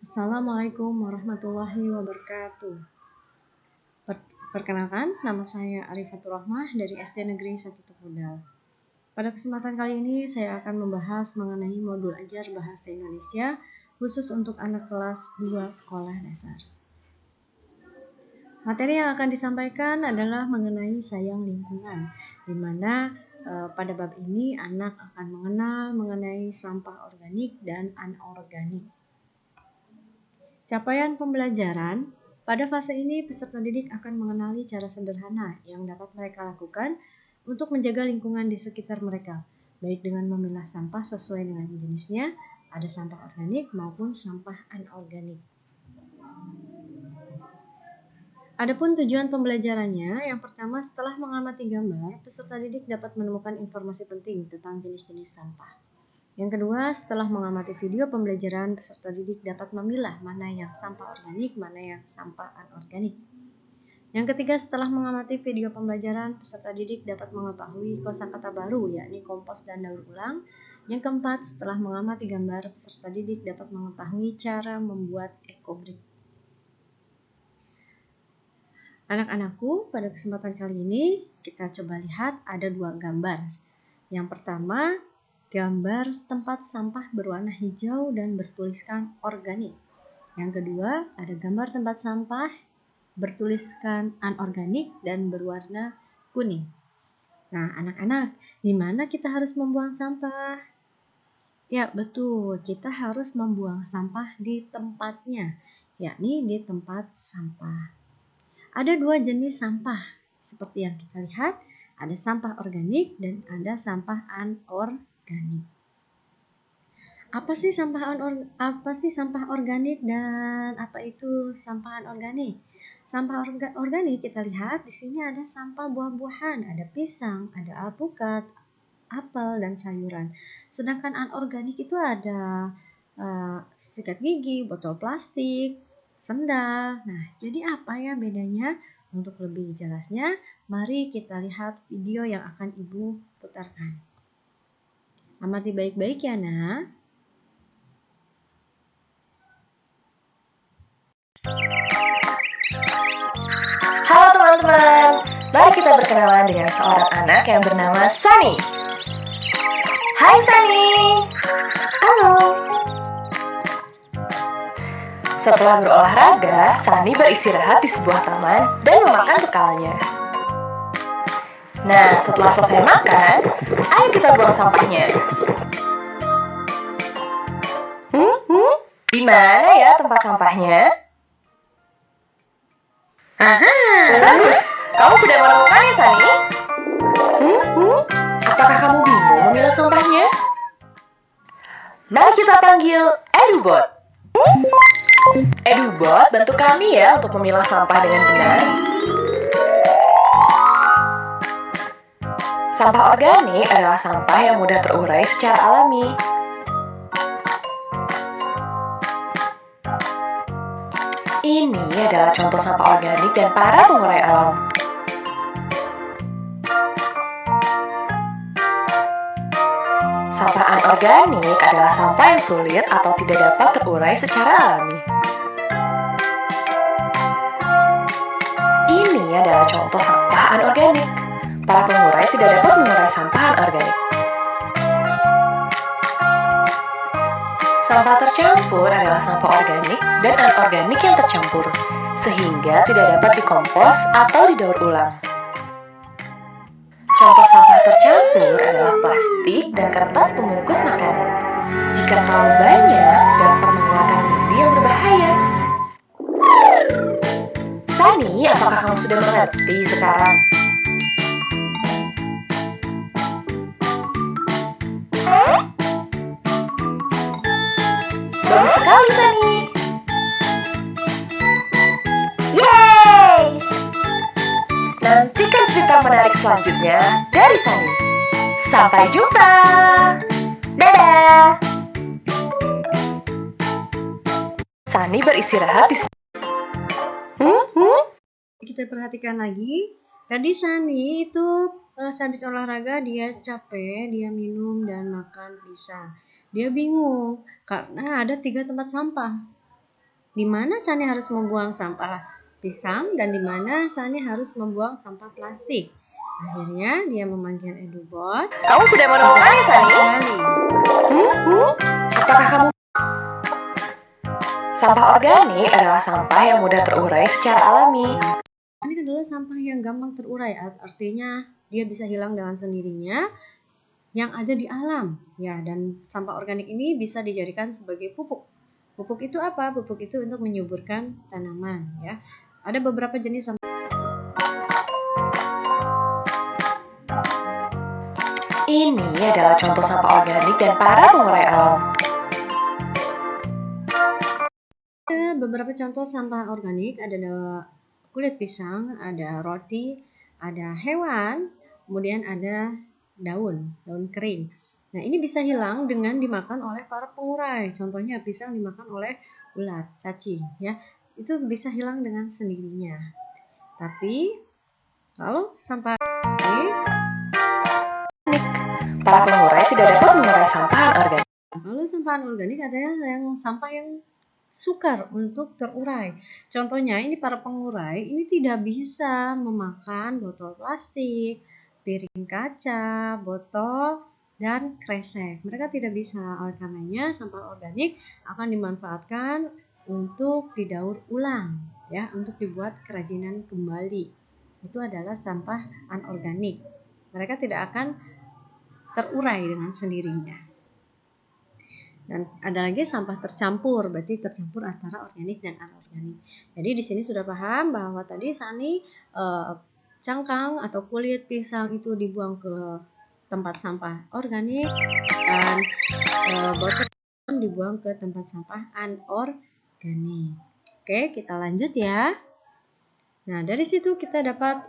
Assalamualaikum warahmatullahi wabarakatuh. Perkenalkan, nama saya Arifatul Rahmah dari SD Negeri 1 Tepudal. Pada kesempatan kali ini saya akan membahas mengenai modul ajar bahasa Indonesia khusus untuk anak kelas 2 sekolah dasar. Materi yang akan disampaikan adalah mengenai sayang lingkungan, di mana pada bab ini anak akan mengenal mengenai sampah organik dan anorganik. Capaian pembelajaran. Pada fase ini, peserta didik akan mengenali cara sederhana yang dapat mereka lakukan untuk menjaga lingkungan di sekitar mereka, baik dengan memilah sampah sesuai dengan jenisnya, ada sampah organik maupun sampah anorganik. Adapun tujuan pembelajarannya, yang pertama setelah mengamati gambar, peserta didik dapat menemukan informasi penting tentang jenis-jenis sampah. Yang kedua, setelah mengamati video pembelajaran, peserta didik dapat memilah mana yang sampah organik, mana yang sampah anorganik. Yang ketiga, setelah mengamati video pembelajaran, peserta didik dapat mengetahui kosakata baru, yakni kompos dan daur ulang. Yang keempat, setelah mengamati gambar, peserta didik dapat mengetahui cara membuat ekobrik. Anak-anakku, pada kesempatan kali ini kita coba lihat ada 2 gambar. Yang pertama, gambar tempat sampah berwarna hijau dan bertuliskan organik. Yang kedua, ada gambar tempat sampah bertuliskan anorganik dan berwarna kuning. Nah, anak-anak, di mana kita harus membuang sampah? Ya, betul. Kita harus membuang sampah di tempatnya, yakni di tempat sampah. Ada 2 jenis sampah, seperti yang kita lihat, ada sampah organik dan ada sampah anorganik. Apa sih sampah organik dan apa itu sampah anorganik? Sampah organik kita lihat di sini ada sampah buah-buahan, ada pisang, ada alpukat, apel dan sayuran. Sedangkan anorganik itu ada sikat gigi, botol plastik, sendal. Nah, jadi apa ya bedanya? Untuk lebih jelasnya, mari kita lihat video yang akan Ibu putarkan. Amati baik-baik ya, Nak. Halo teman-teman, mari kita berkenalan dengan seorang anak yang bernama Sunny. Hai Sunny. Halo. Setelah berolahraga, Sunny beristirahat di sebuah taman dan memakan bekalnya. Nah, setelah selesai makan, ayo kita buang sampahnya. Di mana ya tempat sampahnya? Aha, bagus. Kamu sudah menemukannya, Sunny? Apakah kamu bingung memilah sampahnya? Mari kita panggil EduBot. EduBot, bantu kami ya untuk memilah sampah dengan benar. Sampah organik adalah sampah yang mudah terurai secara alami. Ini adalah contoh sampah organik dan para pengurai alam. Sampah anorganik adalah sampah yang sulit atau tidak dapat terurai secara alami. Ini adalah contoh sampah anorganik. Para pengurai tidak dapat mengurai sampah anorganik. Sampah tercampur adalah sampah organik dan anorganik yang tercampur, sehingga tidak dapat dikompos atau didaur ulang. Contoh sampah tercampur adalah plastik dan kertas pembungkus makanan. Jika terlalu banyak, dapat mengeluarkan lindi yang berbahaya. Sunny, apakah kamu sudah mengerti sekarang? Bagus sekali, Sunny. Yeay! Nantikan cerita menarik selanjutnya dari Sunny. Sampai jumpa. Dadah. Sunny beristirahat di Kita perhatikan lagi. Tadi Sunny itu sehabis olahraga dia capek, dia minum dan makan pisang. Dia bingung karena ada 3 tempat sampah. di mana Sani harus membuang sampah pisang dan di mana Sani harus membuang sampah plastik. Akhirnya dia memanggil EduBot. Kamu sudah menemukannya, Sani? Kembali. Apakah kamu? Sampah organik adalah sampah yang mudah terurai secara alami. Ini adalah sampah yang gampang terurai, artinya dia bisa hilang dengan sendirinya yang ada di alam. Ya, dan sampah organik ini bisa dijadikan sebagai pupuk. Pupuk itu apa? Pupuk itu untuk menyuburkan tanaman, ya. Ada beberapa jenis sampah. Ini adalah contoh sampah organik dan para pengurai alam. Ada beberapa contoh sampah organik, ada kulit pisang, ada roti, ada hewan, kemudian ada daun kering. Nah, ini bisa hilang dengan dimakan oleh para pengurai. Contohnya pisang dimakan oleh ulat, cacing, ya. Itu bisa hilang dengan sendirinya. Tapi kalau sampah ini, para pengurai tidak dapat mengurai sampah organik. kalau sampah organik ada yang sampah yang sukar untuk terurai. Contohnya ini para pengurai ini tidak bisa memakan botol plastik, piring kaca, botol, dan kresek. Mereka tidak bisa. Oleh karenanya sampah organik akan dimanfaatkan untuk didaur ulang, ya, untuk dibuat kerajinan kembali. Itu adalah sampah anorganik. Mereka tidak akan terurai dengan sendirinya. Dan ada lagi sampah tercampur, berarti tercampur antara organik dan anorganik. Jadi di sini sudah paham bahwa tadi Sani cangkang atau kulit pisang itu dibuang ke tempat sampah organik dan botol dibuang ke tempat sampah anorganik. Oke, kita lanjut ya. Nah, dari situ kita dapat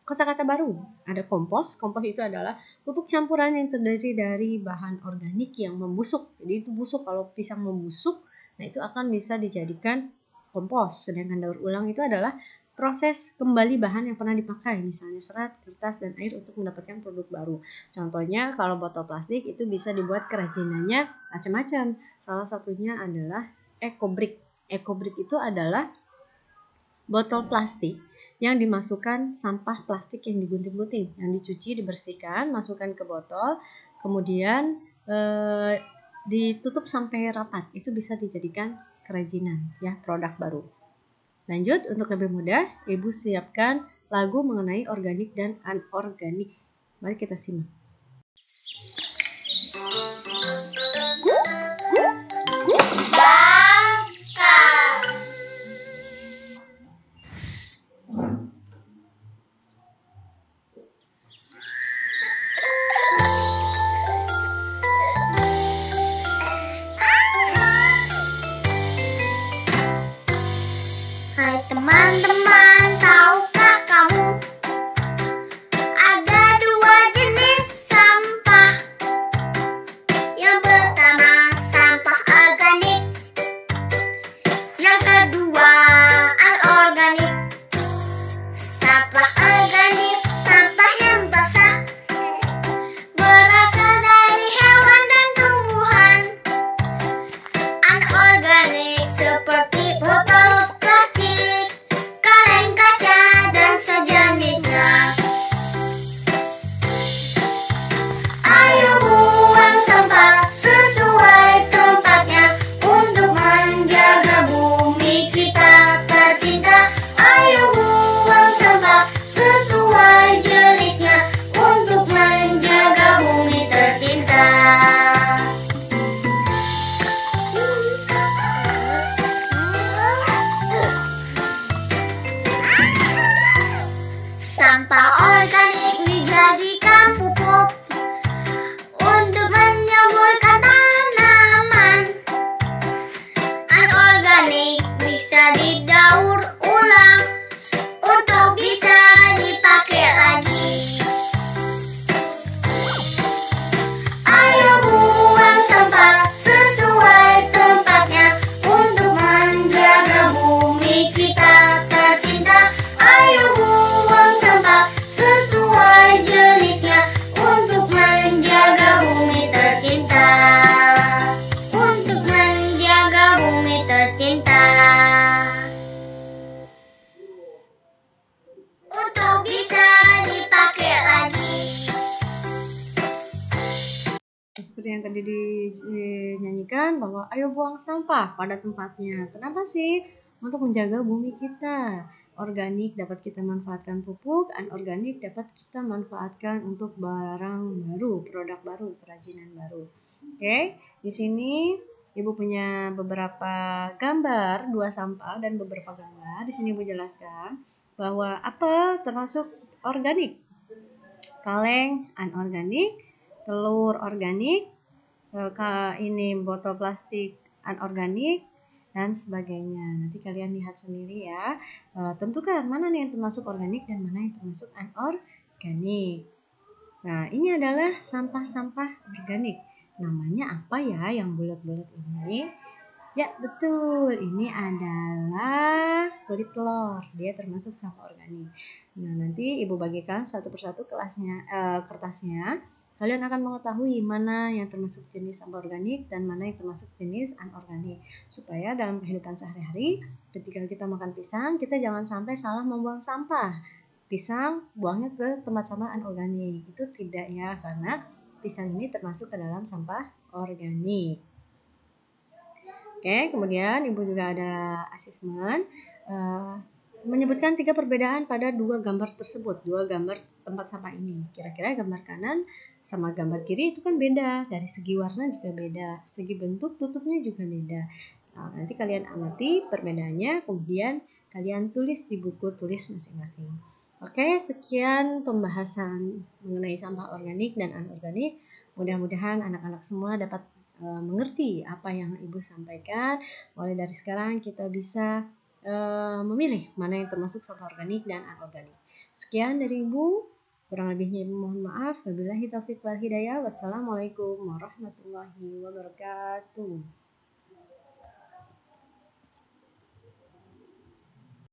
kosakata baru. Ada kompos. Kompos itu adalah pupuk campuran yang terdiri dari bahan organik yang membusuk. Jadi itu busuk. Kalau pisang membusuk, nah itu akan bisa dijadikan kompos. Sedangkan daur ulang itu adalah proses kembali bahan yang pernah dipakai, misalnya serat, kertas, dan air untuk mendapatkan produk baru. Contohnya kalau botol plastik itu bisa dibuat kerajinannya macam-macam. Salah satunya adalah EcoBrick. EcoBrick itu adalah botol plastik yang dimasukkan sampah plastik yang digunting-gunting, yang dicuci, dibersihkan, masukkan ke botol, kemudian ditutup sampai rapat. Itu bisa dijadikan kerajinan, ya, produk baru. Lanjut, untuk lebih mudah, Ibu siapkan lagu mengenai organik dan anorganik. Mari kita simak. Hai teman-teman, tahukah kamu ada dua jenis sampah? seperti yang tadi dinyanyikan bahwa ayo buang sampah pada tempatnya. Kenapa sih? Untuk menjaga bumi kita. Organik dapat kita manfaatkan pupuk, anorganik dapat kita manfaatkan untuk barang baru, produk baru, kerajinan baru. Oke, di sini Ibu punya beberapa gambar, 2 sampah dan beberapa gambar. Di sini Ibu jelaskan bahwa apa termasuk organik. Kaleng anorganik, telur organik, ini botol plastik anorganik, dan sebagainya. Nanti kalian lihat sendiri ya. Tentukan mana nih yang termasuk organik dan mana yang termasuk anorganik. Nah, ini adalah sampah-sampah organik. Namanya apa ya yang bulat-bulat ini? Ya, betul. Ini adalah kulit telur. Dia termasuk sampah organik. Nah, nanti Ibu bagikan satu persatu kertasnya. Kalian akan mengetahui mana yang termasuk jenis sampah organik dan mana yang termasuk jenis anorganik. Supaya dalam kehidupan sehari-hari, ketika kita makan pisang, kita jangan sampai salah membuang sampah. Pisang buangnya ke tempat sampah anorganik. Itu tidak ya, karena pisang ini termasuk ke dalam sampah organik. Oke, kemudian Ibu juga ada asesmen menyebutkan 3 perbedaan pada 2 gambar tersebut, 2 gambar tempat sampah ini. Kira-kira gambar kanan sama gambar kiri itu kan beda, dari segi warna juga beda, segi bentuk tutupnya juga beda. Nah, nanti kalian amati perbedaannya, kemudian kalian tulis di buku tulis masing-masing. Oke, sekian pembahasan mengenai sampah organik dan anorganik. Mudah-mudahan anak-anak semua dapat mengerti apa yang Ibu sampaikan. Mulai dari sekarang kita bisa memilih mana yang termasuk sampah organik dan anorganik. Sekian dari Ibu, kurang lebihnya Ibu mohon maaf. Wabillahi taufiq wal hidayah. Wassalamualaikum warahmatullahi wabarakatuh.